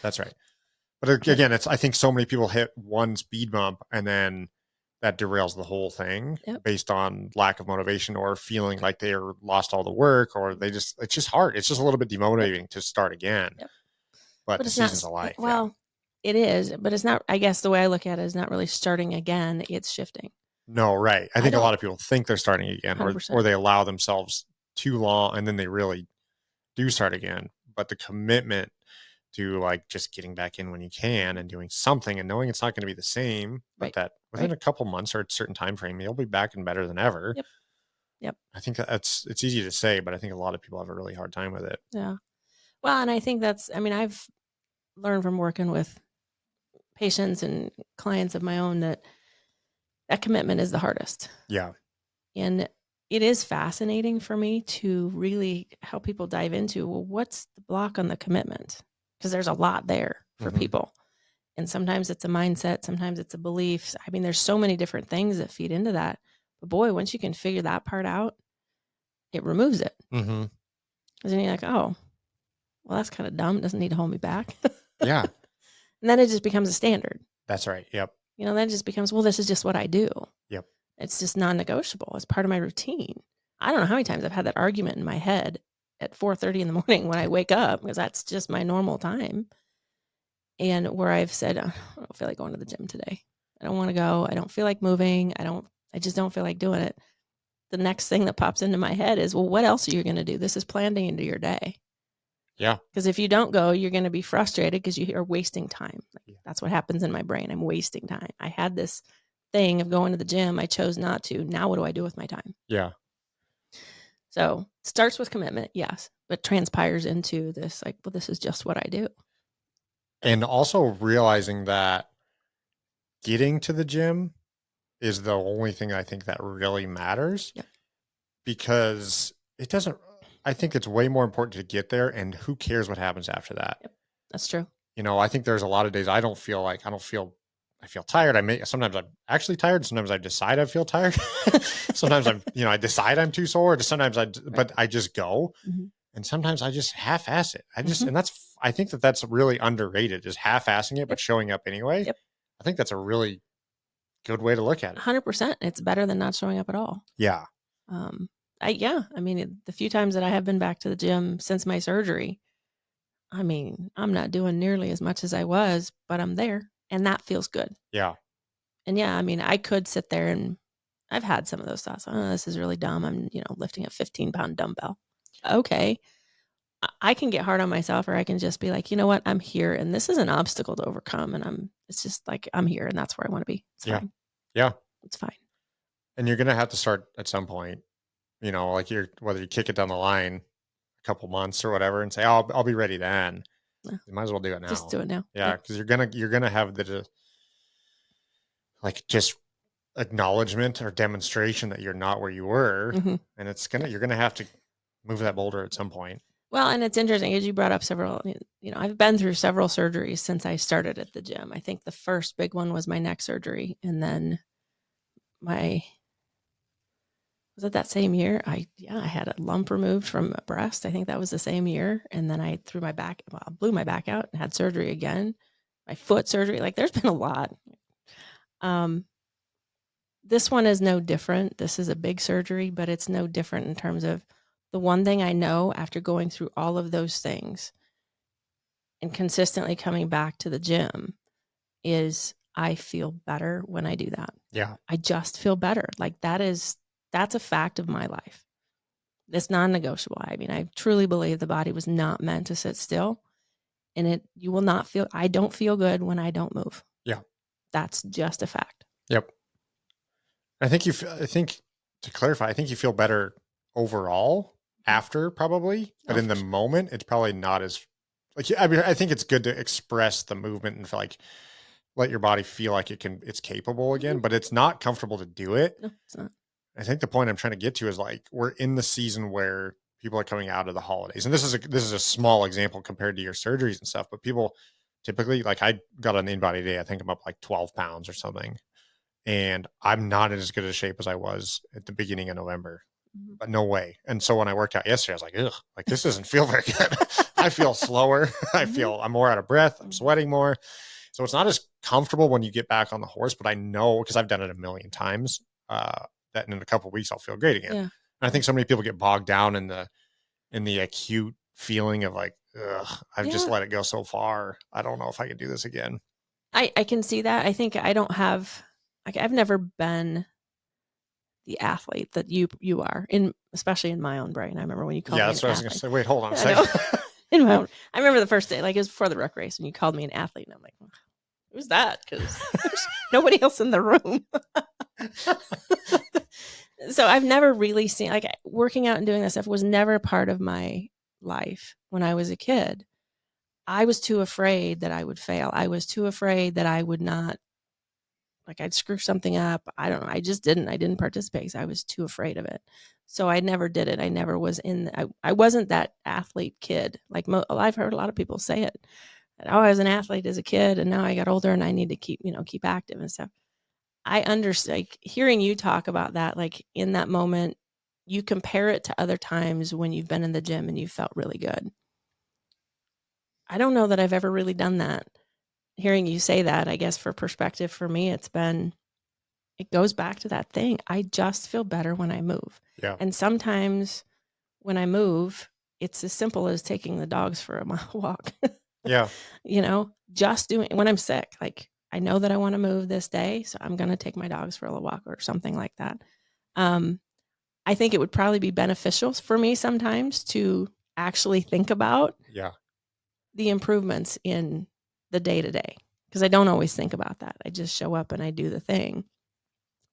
But again, I think so many people hit one speed bump and then that derails the whole thing. Yep. Based on lack of motivation or feeling like they lost all the work, or it's just hard. It's just a little bit demotivating to start again. Yep. But the season's of life. Well, It is, but it's not, I guess the way I look at it is not really starting again. It's shifting. No, right. I think a lot of people think they're starting again, 100%. or they allow themselves too long and then they really do start again. But the commitment to like just getting back in when you can and doing something and knowing it's not going to be the same, but Right. that within a couple months or a certain time frame, you'll be back and better than ever. Yep. Yep. I think it's easy to say, but I think a lot of people have a really hard time with it. Yeah. Well, and I think I've learned from working with patients and clients of my own that commitment is the hardest. Yeah. And it is fascinating for me to really help people dive into, well, what's the block on the commitment? Because there's a lot there for people. And sometimes it's a mindset, sometimes it's a belief. I mean, there's so many different things that feed into that. But boy, once you can figure that part out, it removes it. Because then you're like, oh, well, that's kind of dumb. It doesn't need to hold me back. Yeah. And then it just becomes a standard. That's right. Yep. Then it just becomes, well, this is just what I do. Yep. It's just non-negotiable. It's part of my routine. I don't know how many times I've had that argument in my head at 4:30 in the morning when I wake up, because that's just my normal time. And where I've said, I don't feel like going to the gym today. I don't want to go. I don't feel like moving. I just don't feel like doing it. The next thing that pops into my head is, well, what else are you going to do? This is planned into your day. Yeah. Because if you don't go, you're going to be frustrated because you are wasting time. That's what happens in my brain. I'm wasting time. I had this thing of going to the gym. I chose not to. Now what do I do with my time? Yeah. So starts with commitment, yes, but transpires into this, like, well, this is just what I do. And also realizing that getting to the gym is the only thing I think that really matters. Yep. Because it doesn't, I think it's way more important to get there, and who cares what happens after that. Yep. That's true. I think there's a lot of days I feel tired. Sometimes I'm actually tired. Sometimes I decide I feel tired. Sometimes I decide I'm too sore. Sometimes but I just go. And sometimes I just half-ass it. And I think that's really underrated, is half-assing it, but showing up anyway. Yep. I think that's a really good way to look at it. 100%. It's better than not showing up at all. Yeah. The few times that I have been back to the gym since my surgery, I'm not doing nearly as much as I was, but I'm there, and that feels good. Yeah. And yeah, I could sit there, and I've had some of those thoughts. Oh, this is really dumb. I'm, lifting a 15-pound dumbbell. Okay. I can get hard on myself, or I can just be like, you know what? I'm here, and this is an obstacle to overcome. And it's just like, I'm here, and that's where I want to be. It's fine. Yeah. It's fine. And you're going to have to start at some point, like whether you kick it down the line a couple months or whatever and say, oh, I'll be ready then. Yeah. You might as well do it now. Just do it now. Yeah. Cause you're going to have the, like, just acknowledgement or demonstration that you're not where you were. And you're going to have to move that boulder at some point. Well, and it's interesting, as you brought up several, I've been through several surgeries since I started at the gym. I think the first big one was my neck surgery. And then was it that same year? I had a lump removed from a breast. I think that was the same year. And then I blew my back out and had surgery again. My foot surgery, like, there's been a lot. This one is no different. This is a big surgery, but it's no different in terms of the one thing I know after going through all of those things and consistently coming back to the gym is I feel better when I do that. Yeah. I just feel better. Like, that's a fact of my life. It's non-negotiable. I truly believe the body was not meant to sit still, and you will not feel, I don't feel good when I don't move. Yeah. That's just a fact. Yep. I think to clarify, I think you feel better overall after, probably, but in the moment, it's probably not as, like, I think it's good to express the movement and feel like, let your body feel like it's capable again, but it's not comfortable to do it. No, it's not. I think the point I'm trying to get to is, like, we're in the season where people are coming out of the holidays, and this is a small example compared to your surgeries and stuff, but people typically, like, I got an in-body day, I think I'm up like 12 pounds or something, and I'm not in as good a shape as I was at the beginning of November. But no way. And so when I worked out yesterday, I was like, ugh, like, this doesn't feel very good. I feel slower. I'm more out of breath. I'm sweating more. So it's not as comfortable when you get back on the horse, but I know, because I've done it a million times, that in a couple of weeks I'll feel great again. Yeah. And I think so many people get bogged down in the acute feeling of, like, ugh, I've just let it go so far. I don't know if I can do this again. I can see that. I think I don't have, like, I've never been the athlete that you are, especially in my own brain. I remember when you called Yeah, me that's an what I was going to athlete. say. Wait, hold on a I know. second. In my own, I remember the first day, like it was before the ruck race, and you called me an athlete, and I'm like, who's that? Because there's nobody else in the room. So I've never really seen, like, working out and doing that stuff was never part of my life when I was a kid. I was too afraid that I would fail. I was too afraid that I would not, like, I'd screw something up. I don't know. I just didn't. I didn't participate because I was too afraid of it. So I never did it. I never was in. I wasn't that athlete kid. Like I've heard a lot of people say it. That, oh, I was an athlete as a kid, and now I got older, and I need to keep active and stuff. I understand. Like, hearing you talk about that, like in that moment, you compare it to other times when you've been in the gym and you felt really good. I don't know that I've ever really done that. Hearing you say that, I guess for perspective for me, it goes back to that thing. I just feel better when I move. Yeah. And sometimes when I move, it's as simple as taking the dogs for a mile walk. Yeah. Just doing, when I'm sick, like, I know that I want to move this day, so I'm going to take my dogs for a little walk or something like that. I think it would probably be beneficial for me sometimes to actually think about the improvements in the day to day, because I don't always think about that. I just show up and I do the thing.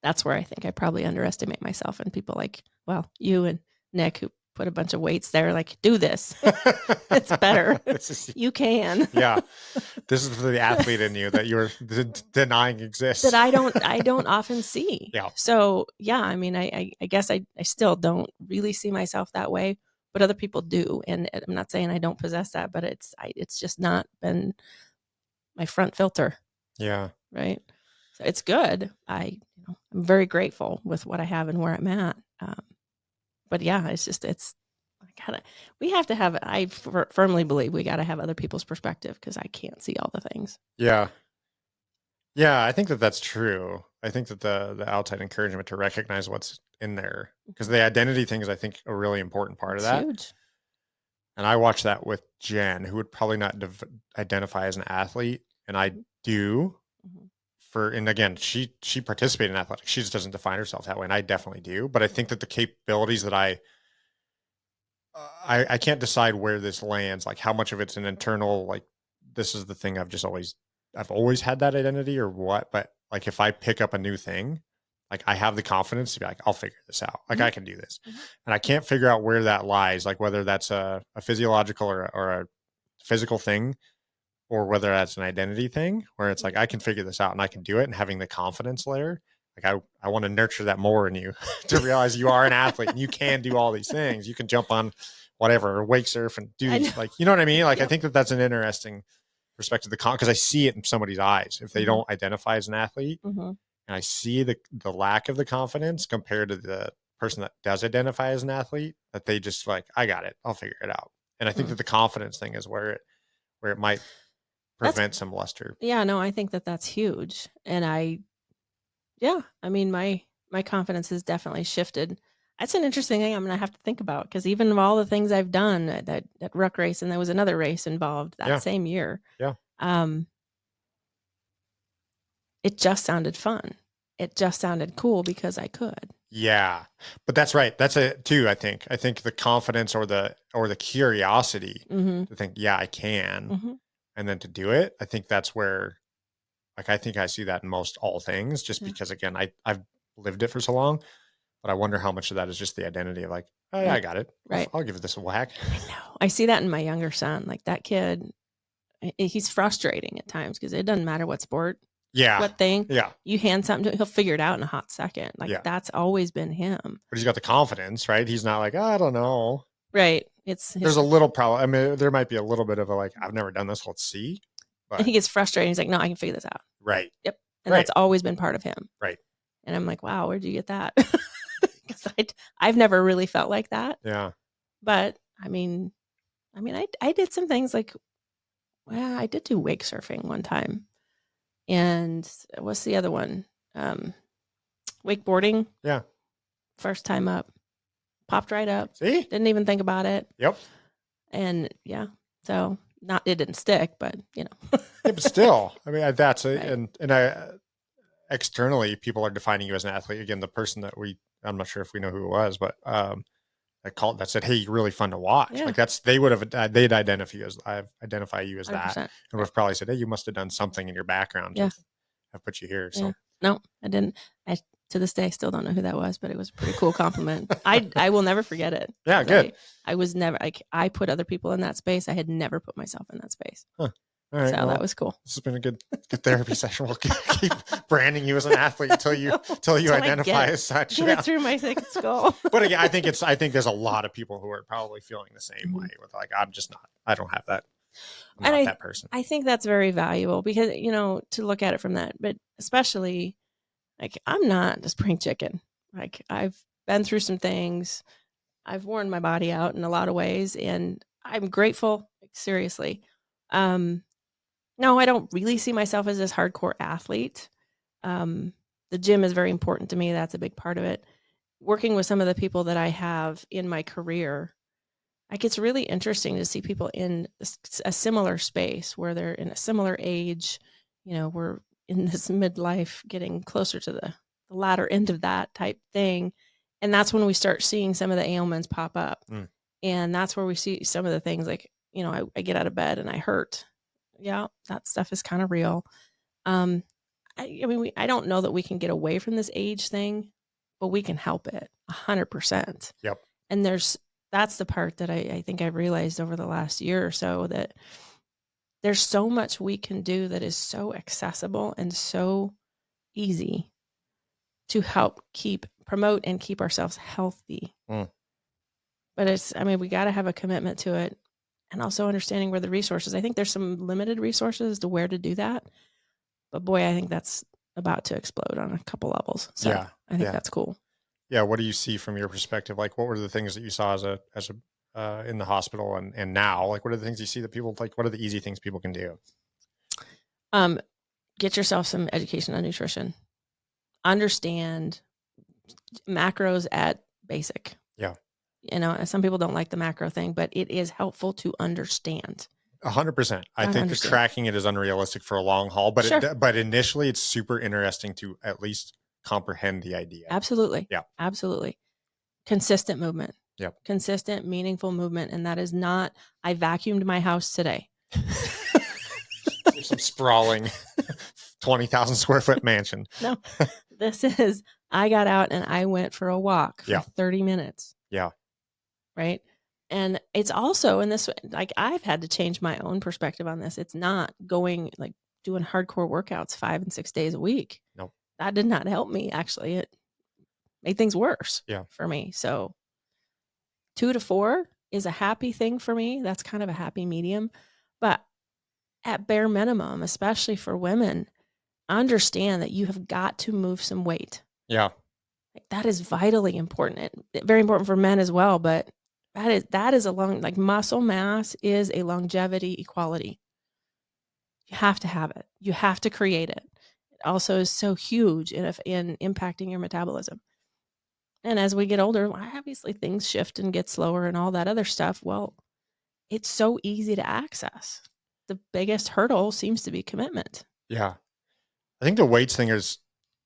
That's where I think I probably underestimate myself, and people like, well, you and Nick, who put a bunch of weights there, like, do this. It's better. You can. Yeah. This is the athlete in you that you're denying exists. That I don't often see. Yeah. So yeah, I mean, I guess I still don't really see myself that way, but other people do. And I'm not saying I don't possess that, but it's just not been my front filter. Yeah. Right. So it's good. I'm very grateful with what I have and where I'm at. But yeah, we have to have, I firmly believe we got to have other people's perspective, because I can't see all the things. Yeah. Yeah, I think that that's true. I think that the outside encouragement to recognize what's in there, because the identity thing is, I think, a really important part of that. Huge. And I watch that with Jen, who would probably not identify as an athlete, and I do. And again, she participated in athletics. She just doesn't define herself that way, and I definitely do. But I think that the capabilities that I can't decide where this lands, like how much of it's an internal, like, this is the thing I've always had that identity or what. But like, if I pick up a new thing, like, I have the confidence to be like, I'll figure this out. Like, I can do this. And I can't figure out where that lies, like whether that's a physiological or a physical thing, or whether that's an identity thing where it's like, I can figure this out and I can do it. And having the confidence layer, like, I want to nurture that more in you to realize you are an athlete and you can do all these things. You can jump on whatever, or wake surf and do these, like, you know what I mean? Like, I think that that's an interesting perspective, because I see it in somebody's eyes if they don't identify as an athlete, and I see the lack of the confidence compared to the person that does identify as an athlete, that they just like, I got it, I'll figure it out. And I think that the confidence thing is where it might prevent some luster. Yeah, no, I think that that's huge. And I mean, my confidence has definitely shifted. That's an interesting thing I'm going to have to think about, because even of all the things I've done at that ruck race, and there was another race involved that same year. Yeah. It just sounded fun. It just sounded cool because I could. Yeah, but that's right. That's it too. I think the confidence or the curiosity to think, yeah, I can, and then to do it. I think that's where, like, I think I see that in most all things, just because, again, I've lived it for so long. But I wonder how much of that is just the identity of like, oh yeah, I got it. Right. I'll give this a whack. I know. I see that in my younger son. Like, that kid, he's frustrating at times, because it doesn't matter what sport. Yeah. What thing. Yeah. You hand something to him, he'll figure it out in a hot second. Like, that's always been him. But he's got the confidence, right? He's not like, oh, I don't know. Right. There's a little problem. I mean, there might be a little bit of a, like, I've never done this, let's see. But he gets frustrated. He's like, no, I can figure this out. Right. Yep. And that's always been part of him. Right. And I'm like, wow, where'd you get that? Because I've never really felt like that. Yeah. But I mean, I did some things like, well, I did do wake surfing one time. And what's the other one? Wakeboarding. Yeah. First time up. Popped right up. See? Didn't even think about it. Yep. And yeah. So it didn't stick, but Yeah, but still, I mean, that's Right. and I externally, people are defining you as an athlete. Again, the person that I'm not sure if we know who it was, but that said, hey, you're really fun to watch. Yeah. Like they'd identify you as that, 100%. and would have probably said, hey, you must have done something in your background to Yeah. have put you here. Yeah. So No, I didn't. I to this day I still don't know who that was, but it was a pretty cool compliment. I will never forget it. yeah, good. I was never I put other people in that space. I had never put myself in that space. Huh. All right, So well, that was cool. This has been a good therapy session. We'll keep branding you as an athlete until you identify as such. Get it through my thick skull. But again, I think there's a lot of people who are probably feeling the same way. With like, I'm just not. I don't have that. I'm not that person. I think that's very valuable because to look at it from that, but especially like I'm not a spring chicken. Like I've been through some things. I've worn my body out in a lot of ways, and I'm grateful. Like, seriously. No, I don't really see myself as this hardcore athlete. The gym is very important to me. That's a big part of it. Working with some of the people that I have in my career, like it's really interesting to see people in a similar space where they're in a similar age. We're in this midlife, getting closer to the latter end of that type thing. And that's when we start seeing some of the ailments pop up. And that's where we see some of the things like, I get out of bed and I hurt. Yeah, that stuff is kind of real. I mean, I don't know that we can get away from this age thing, but we can help it 100%. Yep. And that's the part that I think I've realized over the last year or so, that there's so much we can do that is so accessible and so easy to help promote and keep ourselves healthy. But we got to have a commitment to it, and also understanding where the resources. I think there's some limited resources to where to do that. But boy, I think that's about to explode on a couple levels. So yeah, I think that's cool. Yeah. What do you see from your perspective? Like, what were the things that you saw as a in the hospital and now? Like, what are the things you see that people like? What are the easy things people can do? Get yourself some education on nutrition. Understand macros at basic. Yeah. Some people don't like the macro thing, but it is helpful to understand. 100%. I think that tracking it is unrealistic for a long haul, but sure. But initially it's super interesting to at least comprehend the idea. Absolutely. Yeah. Absolutely. Consistent movement. Yep. Consistent, meaningful movement. And that is not, I vacuumed my house today. There's some sprawling 20,000 square foot mansion. No, this is, I got out and I went for a walk for 30 minutes. Yeah. Right. And it's also in this, like I've had to change my own perspective on this. It's not going like doing hardcore workouts 5 and 6 days a week. No, that did not help me. Actually, it made things worse for me. So 2 to 4 is a happy thing for me. That's kind of a happy medium. But at bare minimum, especially for women, understand that you have got to move some weight. Yeah. That is vitally important. Very important for men as well, but that is muscle mass is a longevity equality. You have to have it. You have to create it. It also is so huge in impacting your metabolism. And as we get older, obviously things shift and get slower and all that other stuff. Well, it's so easy to access. The biggest hurdle seems to be commitment. Yeah. I think the weights thing is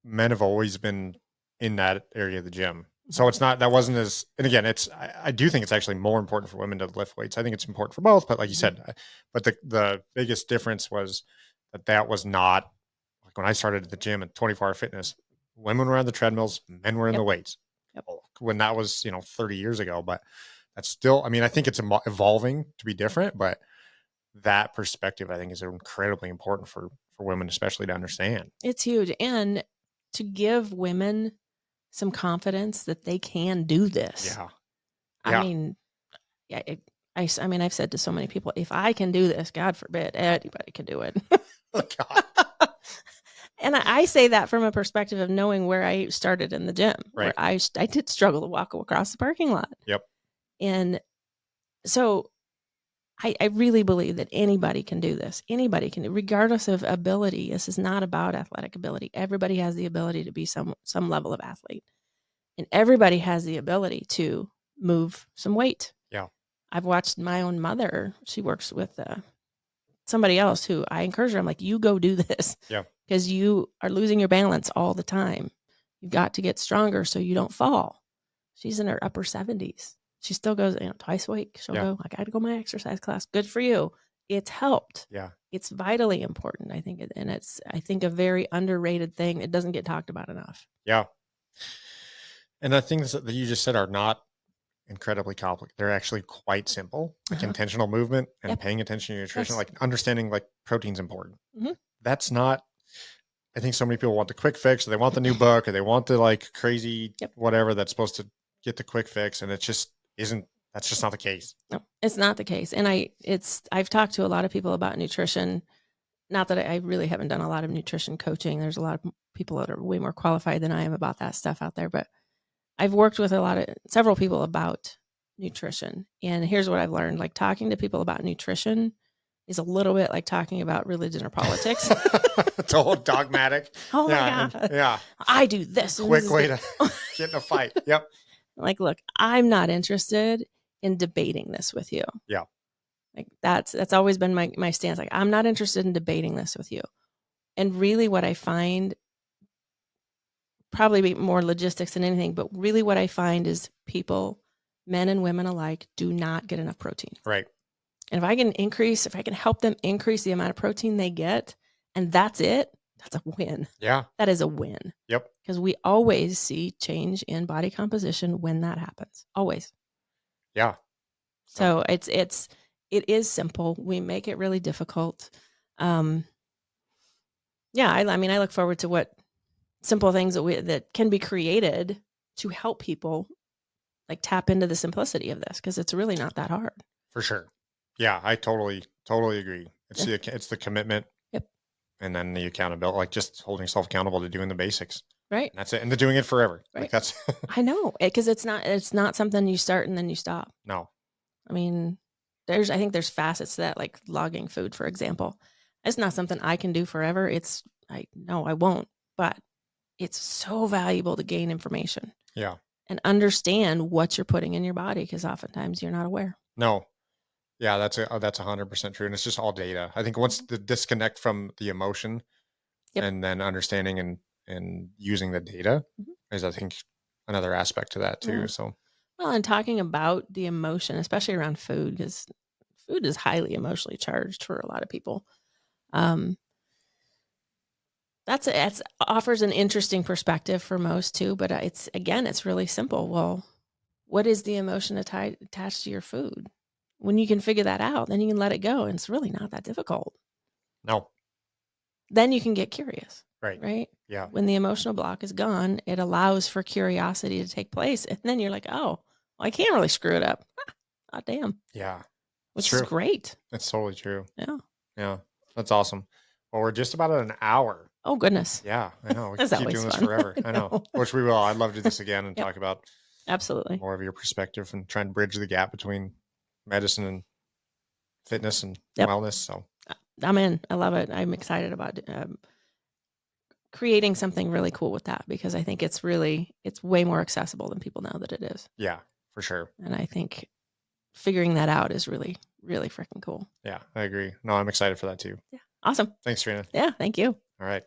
men have always been in that area of the gym. So that wasn't as, and again, I do think it's actually more important for women to lift weights. I think it's important for both, but like you said, but the biggest difference was that was not like when I started at the gym at 24-hour fitness, women were on the treadmills, men were in the weights. When that was, 30 years ago, but that's still, I think it's evolving to be different, but that perspective, I think, is incredibly important for women, especially to understand. It's huge. And to give women some confidence that they can do this. Yeah. I've said to so many people, if I can do this, God forbid, anybody can do it. Oh, God. And I say that from a perspective of knowing where I started in the gym, where I did struggle to walk across the parking lot. Yep. And so I really believe that anybody can do this. Anybody can, regardless of ability. This is not about athletic ability. Everybody has the ability to be some level of athlete. And everybody has the ability to move some weight. Yeah. I've watched my own mother. She works with somebody else who I encourage her. I'm like, you go do this. Yeah. Because you are losing your balance all the time. You've got to get stronger so you don't fall. She's in her upper 70s. She still goes, twice a week. She'll go, I got to go to my exercise class. Good for you. It's helped. Yeah. It's vitally important, I think. And it's, I think, a very underrated thing. It doesn't get talked about enough. Yeah. And the things that you just said are not incredibly complicated. They're actually quite simple, like intentional movement and paying attention to your nutrition, like understanding like protein's important. That's not, I think so many people want the quick fix, or they want the new book, or they want the like crazy whatever that's supposed to get the quick fix. And it just isn't, that's just not the case. No, it's not the case. And I've talked to a lot of people about nutrition. Not that I really haven't done a lot of nutrition coaching. There's a lot of people that are way more qualified than I am about that stuff out there, but I've worked with several people about nutrition. And here's what I've learned. Like, talking to people about nutrition is a little bit like talking about religion or politics. It's all dogmatic. Oh my God. Yeah. I do this. Quick way to get in a fight. Yep. Like, look, I'm not interested in debating this with you. Yeah. Like, that's always been my stance. Like, I'm not interested in debating this with you. And really what I find, probably more logistics than anything, but really what I find is people, men and women alike, do not get enough protein. Right. And if I can help them increase the amount of protein they get, and that's it, that's a win. Yeah. That is a win. Yep. Because we always see change in body composition when that happens. Always. Yeah. So it is simple. We make it really difficult. I look forward to what simple things that can be created to help people like tap into the simplicity of this, because it's really not that hard. For sure. Yeah, I totally agree. It's the commitment. Yep. And then the accountability, like just holding yourself accountable to doing the basics. Right. And that's it. And they're doing it forever. Right. Like that's I know, because it's not something you start and then you stop. No. I mean, I think there's facets to that, like logging food, for example. It's not something I can do forever. I won't, but it's so valuable to gain information. Yeah. And understand what you're putting in your body, because oftentimes you're not aware. No. Yeah, that's 100% true. And it's just all data. I think once the disconnect from the emotion and then understanding and using the data is, I think, another aspect to that too. So, well, and talking about the emotion, especially around food, because food is highly emotionally charged for a lot of people. That's offers an interesting perspective for most too, but it's really simple. Well, what is the emotion attached to your food? When you can figure that out, then you can let it go, and it's really not that difficult. No. Then you can get curious. Right. Yeah. When the emotional block is gone, it allows for curiosity to take place, and then you're like, oh, well, I can't really screw it up. Oh, damn. Yeah. Which is great. That's totally true. Yeah. Yeah. That's awesome. Well, we're just about at an hour. Oh, goodness. Yeah, I know. We can keep doing this forever. I know. Which we will. I'd love to do this again and talk about absolutely more of your perspective and try and bridge the gap between medicine and fitness and wellness. So I'm in. I love it. I'm excited about creating something really cool with that, because I think it's way more accessible than people know that it is. Yeah, for sure. And I think figuring that out is really, really freaking cool. Yeah, I agree. No, I'm excited for that too. Yeah. Awesome. Thanks, Trina. Yeah, thank you. All right.